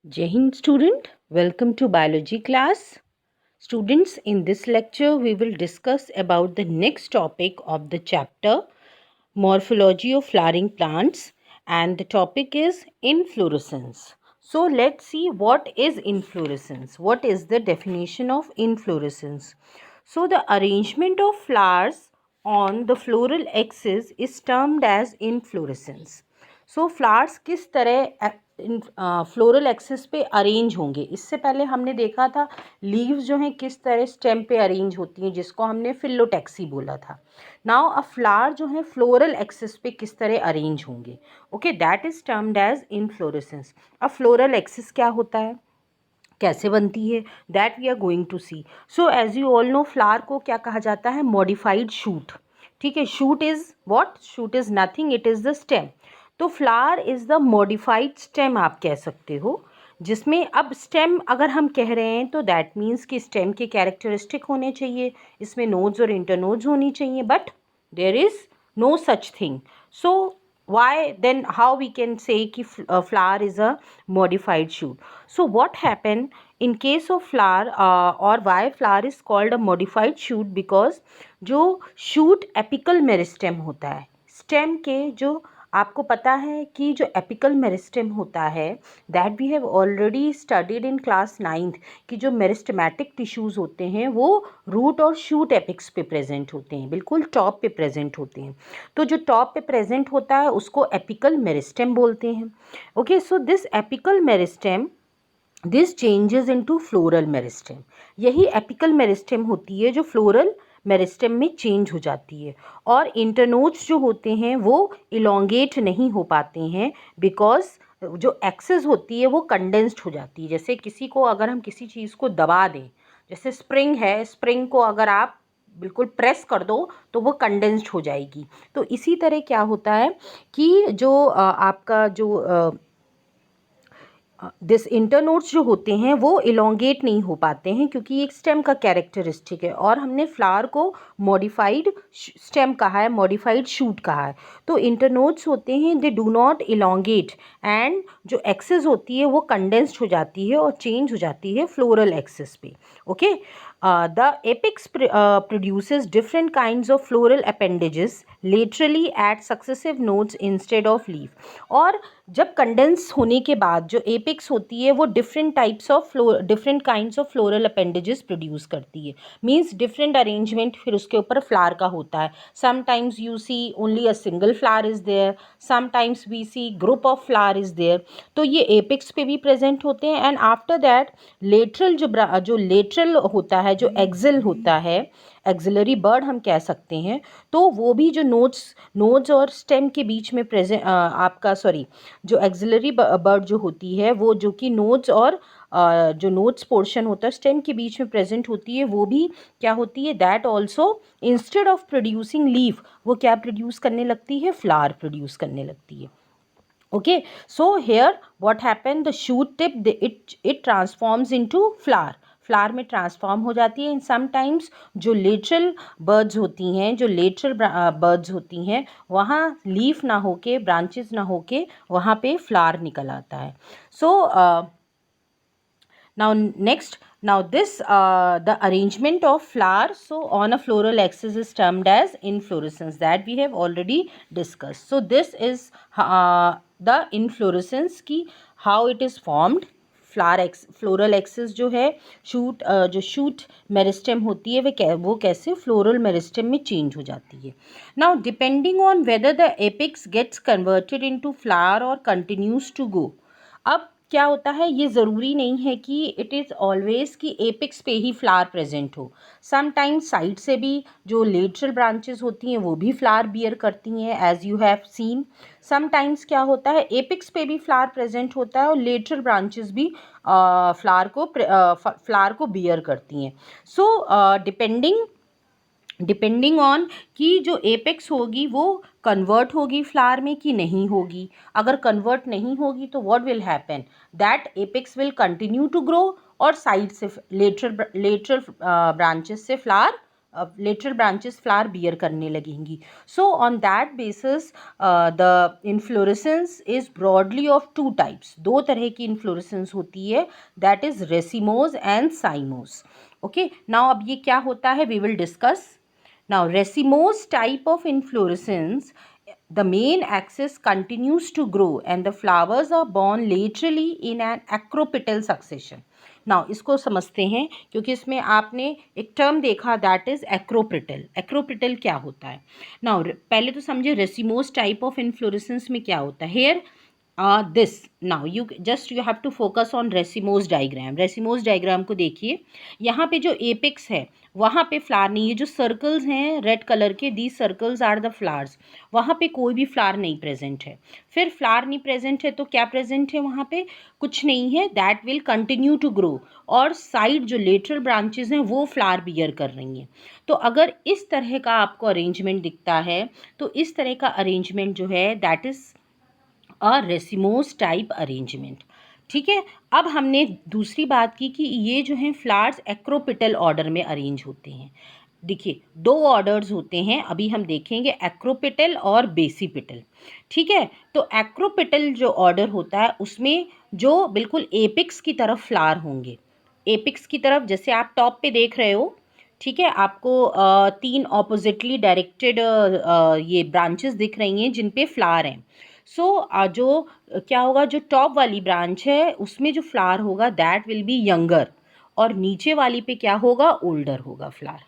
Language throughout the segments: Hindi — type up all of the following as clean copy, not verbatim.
Jai Hind student, welcome to biology class. Students, in this lecture we will discuss about the next topic of the chapter morphology of flowering plants, and the topic is inflorescence. So let's see what is inflorescence. What is the definition of inflorescence? So the arrangement of flowers on the floral axis is termed as inflorescence. So flowers किस तरह फ्लोरल एक्सिस पे अरेंज होंगे। इससे पहले हमने देखा था लीव्स जो हैं किस तरह स्टेम पे अरेंज होती हैं, जिसको हमने फिलोटैक्सी बोला था। नाउ अ फ्लावर जो है फ्लोरल एक्सिस पे किस तरह अरेंज होंगे। Okay, that is termed as inflorescence. अब फ्लोरल एक्सिस क्या होता है, कैसे बनती है, that we are going to see. So as you all know, flower को क्या कहा जाता है, मॉडिफाइड शूट। ठीक है, shoot is what, shoot is nothing, it is the stem. तो flower is the modified stem आप कह सकते हो, जिसमें अब स्टेम अगर हम कह रहे हैं तो दैट मीन्स कि स्टेम के कैरेक्टरिस्टिक होने चाहिए, इसमें नोड्स और इंटरनोड्स होनी चाहिए, but there is no such thing. So why then how we can say ki flower is a modified shoot. So what happened in case of flower, or why flower is called a modified shoot, because जो shoot apical मेरिस्टेम होता है, स्टेम के जो आपको पता है कि जो एपिकल मेरिस्टेम होता है, that we have already studied in class 9th, कि जो मेरिस्टेमेटिक टिश्यूज़ होते हैं वो रूट और शूट एपिक्स पे प्रेजेंट होते हैं, बिल्कुल टॉप पे प्रेजेंट होते हैं। तो जो टॉप पे प्रेजेंट होता है उसको एपिकल मेरिस्टेम बोलते हैं। Okay, so this apical meristem this changes into floral meristem. यही एपिकल मेरिस्टेम होती है जो फ्लोरल मेरिस्टेम में चेंज हो जाती है, और इंटरनोड्स जो होते हैं वो इलोंगेट नहीं हो पाते हैं, बिकॉज जो एक्सेस होती है वो कंडेंस्ड हो जाती है। जैसे किसी को अगर हम किसी चीज़ को दबा दें, जैसे स्प्रिंग है, स्प्रिंग को अगर आप बिल्कुल प्रेस कर दो तो वो कंडेंस्ड हो जाएगी। तो इसी तरह क्या होता है कि जो आपका जो दिस इंटरनोड्स जो होते हैं वो इलोंगेट नहीं हो पाते हैं, क्योंकि एक स्टेम का कैरेक्टरिस्टिक है, और हमने फ्लावर को मॉडिफाइड स्टेम कहा है, मॉडिफाइड शूट कहा है। तो इंटरनोड्स होते हैं, they do not elongate, and जो एक्सेस होती है वो कंडेंस्ड हो जाती है और चेंज हो जाती है फ्लोरल एक्सेस पे। Okay, the apex produces different kinds of floral appendages laterally at successive nodes instead of leaf। और जब कंडेंस होने के बाद जो एपेक्स होती है वो different kinds of floral appendages produce करती है, मीन्स डिफरेंट अरेंजमेंट फिर उसके ऊपर फ्लावर का होता है। Sometimes you see only a single flower is there, sometimes we see group of flower is there. तो ये एपेक्स पे भी प्रेजेंट होते हैं, एंड आफ्टर दैट लेटरल जो लेटरल होता है, जो एक्सिल होता है, एक्सिलरी बर्ड हम कह सकते हैं, तो वो भी जो नोड्स और स्टेम के बीच में प्रेजेंट आपका सॉरी जो एक्सिलरी बर्ड जो होती है वो जो कि नोड्स और जो नोड्स पोर्शन होता है स्टेम के बीच में प्रेजेंट होती है, वो भी क्या होती है, that also instead of producing leaf वो क्या प्रोड्यूस करने लगती है, फ्लावर प्रोड्यूस करने लगती है। Okay, so here what happen, the shoot tip it transforms into flower, flower में ट्रांसफॉर्म हो जाती है। इन समटाइम्स जो लेटरल बर्ड्स होती हैं, जो लेटरल बर्ड्स होती हैं, वहाँ लीफ ना होके, ब्रांचेस ना होके वहाँ पे फ्लावर निकल आता है। सो now next, now this the arrangement of flowers so on a floral axis is termed as inflorescence, that we have already discussed. So this is the inflorescence की how it is formed। Floral axis जो है जो शूट मेरिस्टेम होती है वो कैसे फ्लोरल मेरिस्टेम में चेंज हो जाती है। Now depending on whether the apex gets converted into flower और कंटिन्यूज टू गो। अब क्या होता है, ये ज़रूरी नहीं है कि इट इज़ ऑलवेज कि एपिक्स पे ही फ्लावर प्रेजेंट हो। समटाइम्स साइड से भी जो लेटरल ब्रांचेस होती हैं वो भी फ्लावर बियर करती हैं, as you have seen. Sometimes क्या होता है, एपिक्स पे भी फ्लावर प्रेजेंट होता है और लेटरल ब्रांचेस भी फ्लावर को बियर करती हैं। सो डिपेंडिंग ऑन कि जो एपेक्स होगी वो कन्वर्ट होगी फ्लावर में कि नहीं होगी। अगर कन्वर्ट नहीं होगी तो what will happen, that apex will continue to grow और साइड से लेटरल ब्रांचेस से flower lateral branches flower bear करने लगेंगी. So on that basis the inflorescence is broadly of two types. दो तरह की इन्फ्लोरेसेंस होती है, that is racemose and cymose. Okay, now अब ये क्या होता है, we will discuss. Now racemose type of inflorescence, the main axis continues to grow and the flowers are born laterally in an acropetal succession. Now इसको समझते हैं, क्योंकि इसमें आपने एक टर्म देखा, दैट इज एक्रोपिटल. एक्रोपिटल क्या होता है? नाउ पहले तो समझे रेसिमोस टाइप ऑफ इन्फ्लोरेसेंस में क्या होता है. Here this now you have to focus on racemose diagram. Racemose diagram को देखिए, यहाँ पे जो एपेक्स है वहाँ पे फ्लावर नहीं है. जो सर्कल्स हैं रेड कलर के, these circles are the flowers. वहाँ पे कोई भी फ्लावर नहीं प्रेजेंट है. फिर फ्लावर नहीं प्रेजेंट है तो क्या प्रेजेंट है वहाँ पे? कुछ नहीं है. That will continue to grow, और साइड जो लेटरल ब्रांचेस हैं वो फ्लावर बियर कर रही हैं. तो अगर इस तरह का आपको अरेंजमेंट दिखता है, तो इस तरह का अरेंजमेंट जो है that is a racemose type arrangement. ठीक है, अब हमने दूसरी बात की कि ये जो हैं फ्लावर्स एक्रोपिटल ऑर्डर में अरेंज होते हैं. देखिए, दो ऑर्डर्स होते हैं, अभी हम देखेंगे एक्रोपिटल और बेसिपिटल. ठीक है, तो एक्रोपिटल जो ऑर्डर होता है उसमें जो बिल्कुल एपिक्स की तरफ फ्लावर होंगे, एपिक्स की तरफ, जैसे आप टॉप पे देख रहे हो. ठीक है, आपको तीन ऑपोजिटली डायरेक्टेड ये ब्रांचेस दिख रही हैं जिन पे फ्लावर हैं. सो जो क्या होगा, जो टॉप वाली ब्रांच है उसमें जो फ्लावर होगा दैट विल बी यंगर, और नीचे वाली पे क्या होगा, ओल्डर होगा फ्लावर.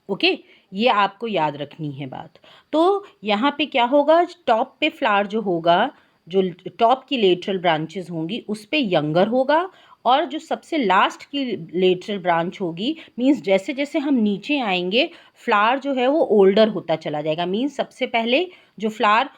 ओके, ये आपको याद रखनी है बात. तो यहाँ पे क्या होगा, टॉप पे फ्लावर जो होगा, जो टॉप की लेटरल ब्रांचेस होंगी उस पे यंगर होगा, और जो सबसे लास्ट की लेटरल ब्रांच होगी, मींस जैसे जैसे हम नीचे आएंगे फ्लावर जो है वो ओल्डर होता चला जाएगा. मींस सबसे पहले जो फ्लावर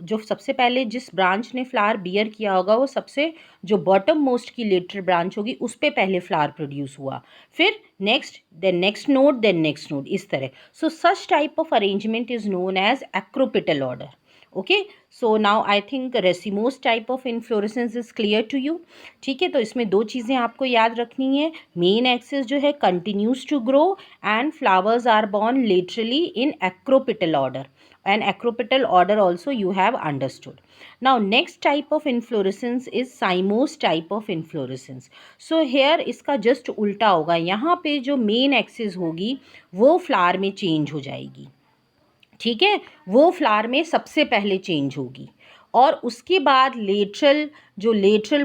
जो सबसे पहले जिस ब्रांच ने फ्लावर बियर किया होगा वो सबसे जो बॉटम मोस्ट की लेटरल ब्रांच होगी उस पे पहले फ्लावर प्रोड्यूस हुआ, फिर next, then next node, then next node, इस तरह. So such type of arrangement is known as acropetal order. Okay, so now I think racemose type of inflorescence is clear to you. ठीक है, तो इसमें दो चीज़ें आपको याद रखनी है. मेन एक्सिस जो है continues to grow and flowers are born laterally in acropetal order, and acropital order also you have understood. Now next type of inflorescence is cymose type of inflorescence. So here इसका just उल्टा होगा, यहाँ पे जो main axis होगी वो flower में change हो जाएगी. ठीक है, वो फ्लावर में सबसे पहले चेंज होगी, और उसके बाद लेटरल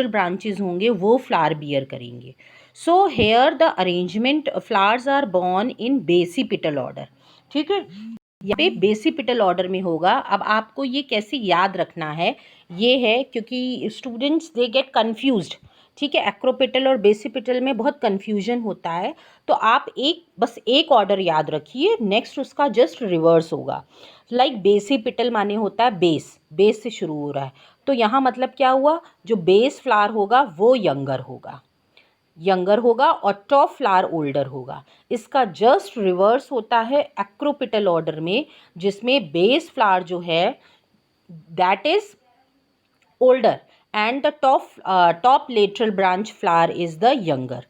ब्रांचेस होंगे वो फ्लावर बियर करेंगे. So here the arrangement flowers are born in basipetal order. ठीक है, यहाँ पे बेसिपिटल ऑर्डर में होगा. अब आपको ये कैसे याद रखना है, ये है क्योंकि स्टूडेंट्स दे गेट कन्फ्यूज्ड. ठीक है, एक्रोपिटल और बेसिपिटल में बहुत कन्फ्यूजन होता है. तो आप बस एक ऑर्डर याद रखिए, नेक्स्ट उसका जस्ट रिवर्स होगा. लाइक बेसिपिटल माने होता है बेस से शुरू हो रहा है, तो यहाँ मतलब क्या हुआ, जो बेस फ्लावर होगा वो यंगर होगा और टॉप फ्लावर ओल्डर होगा. इसका जस्ट रिवर्स होता है एक्रोपिटल ऑर्डर में, जिसमें बेस फ्लावर जो है that is older and the top lateral branch flower is the younger.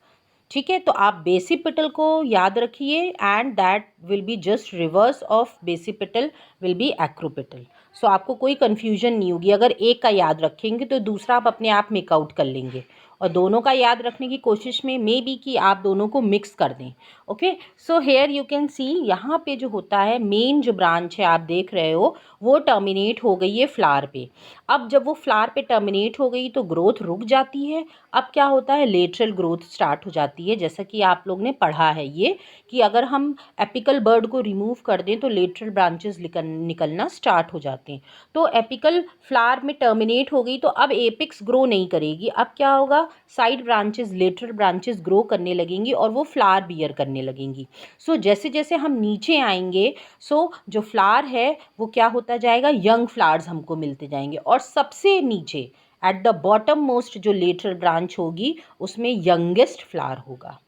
ठीक है, तो आप बेसिपिटल को याद रखिए and that will be just reverse of basipetal will be acropetal. So आपको कोई कन्फ्यूजन नहीं होगी. अगर एक का याद रखेंगे तो दूसरा आप अपने आप मेकआउट कर लेंगे, और दोनों का याद रखने की कोशिश में मे बी कि आप दोनों को मिक्स कर दें. Okay, so here you can see, यहाँ पे जो होता है मेन जो ब्रांच है आप देख रहे हो वो टर्मिनेट हो गई है फ्लावर पे. अब जब वो फ्लावर पे टर्मिनेट हो गई तो ग्रोथ रुक जाती है. अब क्या होता है, लेटरल ग्रोथ स्टार्ट हो जाती है. जैसा कि आप लोग ने पढ़ा है ये कि अगर हम एपिकल बर्ड को रिमूव कर दें तो लेटरल ब्रांचेस निकलना स्टार्ट हो जाते हैं. तो एपिकल फ्लावर में टर्मिनेट हो गई तो अब एपिक्स ग्रो नहीं करेगी. अब क्या होगा, side branches, lateral branches grow करने लगेंगी और वो फ्लावर बियर करने लगेंगी. सो जैसे जैसे हम नीचे आएंगे सो जो फ्लावर है वो क्या होता जाएगा, यंग फ्लावर्स हमको मिलते जाएंगे, और सबसे नीचे एट द बॉटम मोस्ट जो लेटरल ब्रांच होगी उसमें यंगेस्ट फ्लावर होगा.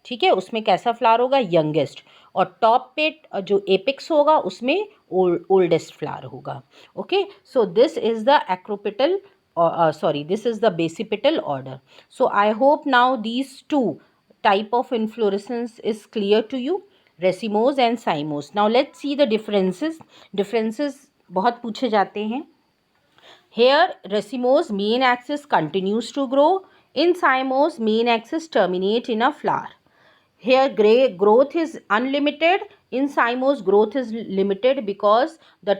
ठीक है, उसमें कैसा फ्लावर होगा, यंगेस्ट, और टॉप पे जो एपिक्स होगा उसमें ओल्डेस्ट फ्लावर होगा. Okay, so this is the this is the basipital order. So I hope now these two type of inflorescence is clear to you, racemose and cymose. Now let's see the differences बहुत पूछे जाते हैं. Here racemose main axis continues to grow, in cymose main axis terminate in a flower. Here growth is unlimited, in cymose growth is limited because the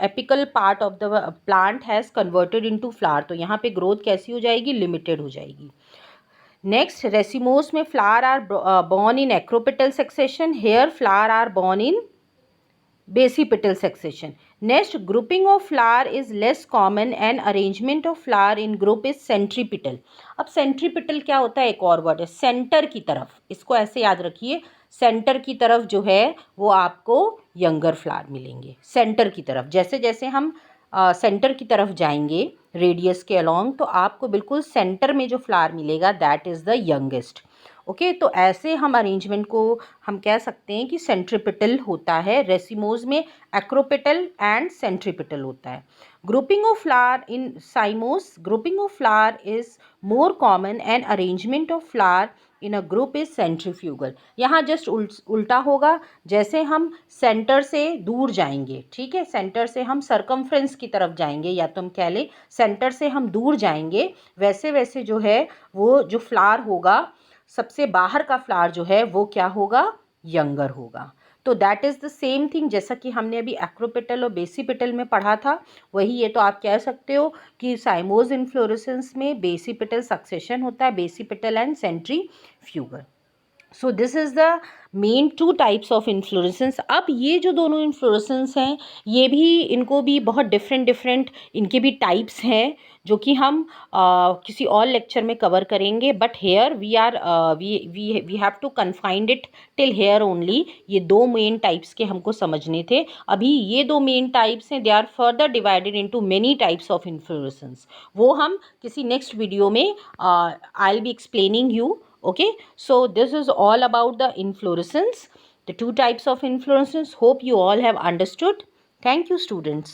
apical part of the plant has converted into flower. तो यहाँ पे growth कैसी हो जाएगी, limited हो जाएगी. Next, racemose में flower are born in acropetal succession. Here flower are born in basipetal succession. Next, grouping of flower is less common and arrangement of flower in group is centripetal. अब centripetal क्या होता है, एक और वर्ड है, सेंटर की तरफ. इसको ऐसे याद रखिए, सेंटर की तरफ जो है वो आपको यंगर फ्लावर मिलेंगे. सेंटर की तरफ, जैसे जैसे हम सेंटर की तरफ जाएंगे रेडियस के अलॉन्ग, तो आपको बिल्कुल सेंटर में जो फ्लावर मिलेगा that is the youngest. Okay, तो ऐसे हम अरेंजमेंट को हम कह सकते हैं कि सेंट्रिपिटल होता है. रेसिमोज में एक्रोपिटल एंड सेंट्रिपिटल होता है. Grouping of flower in साइमोस, grouping of flower is more common and arrangement of flower in a group is centrifugal. यहाँ जस्ट उल्टा होगा, जैसे हम सेंटर से दूर जाएंगे, ठीक है, सेंटर से हम सर्कमफ्रेंस की तरफ जाएंगे, या तो हम कह लें सेंटर से हम दूर जाएंगे, वैसे वैसे जो है वो जो फ्लावर होगा, सबसे बाहर का फ्लावर जो है वो क्या होगा, यंगर होगा. तो that is the same thing जैसा कि हमने अभी एक्रोपेटल और बेसिपेटल में पढ़ा था, वही ये तो आप कह सकते हो कि साइमोज इन्फ्लोरेसेंस में बेसिपेटल सक्सेशन होता है, basipetal and centrifugal. So this is the main two types of inflorescence. अब ये जो दोनों इन्फ्लोरेसेंस हैं, ये भी इनको भी बहुत डिफरेंट इनके भी टाइप्स हैं, जो कि हम किसी और लेक्चर में कवर करेंगे. But here we have to confined it till here only. ये दो मेन टाइप्स के हमको समझने थे. अभी ये दो मेन टाइप्स हैं, they are further divided into many types of inflorescence. वो हम किसी नेक्स्ट वीडियो में I will be explaining you. Okay, so this is all about the inflorescence, the two types of inflorescence. Hope you all have understood. Thank you, students.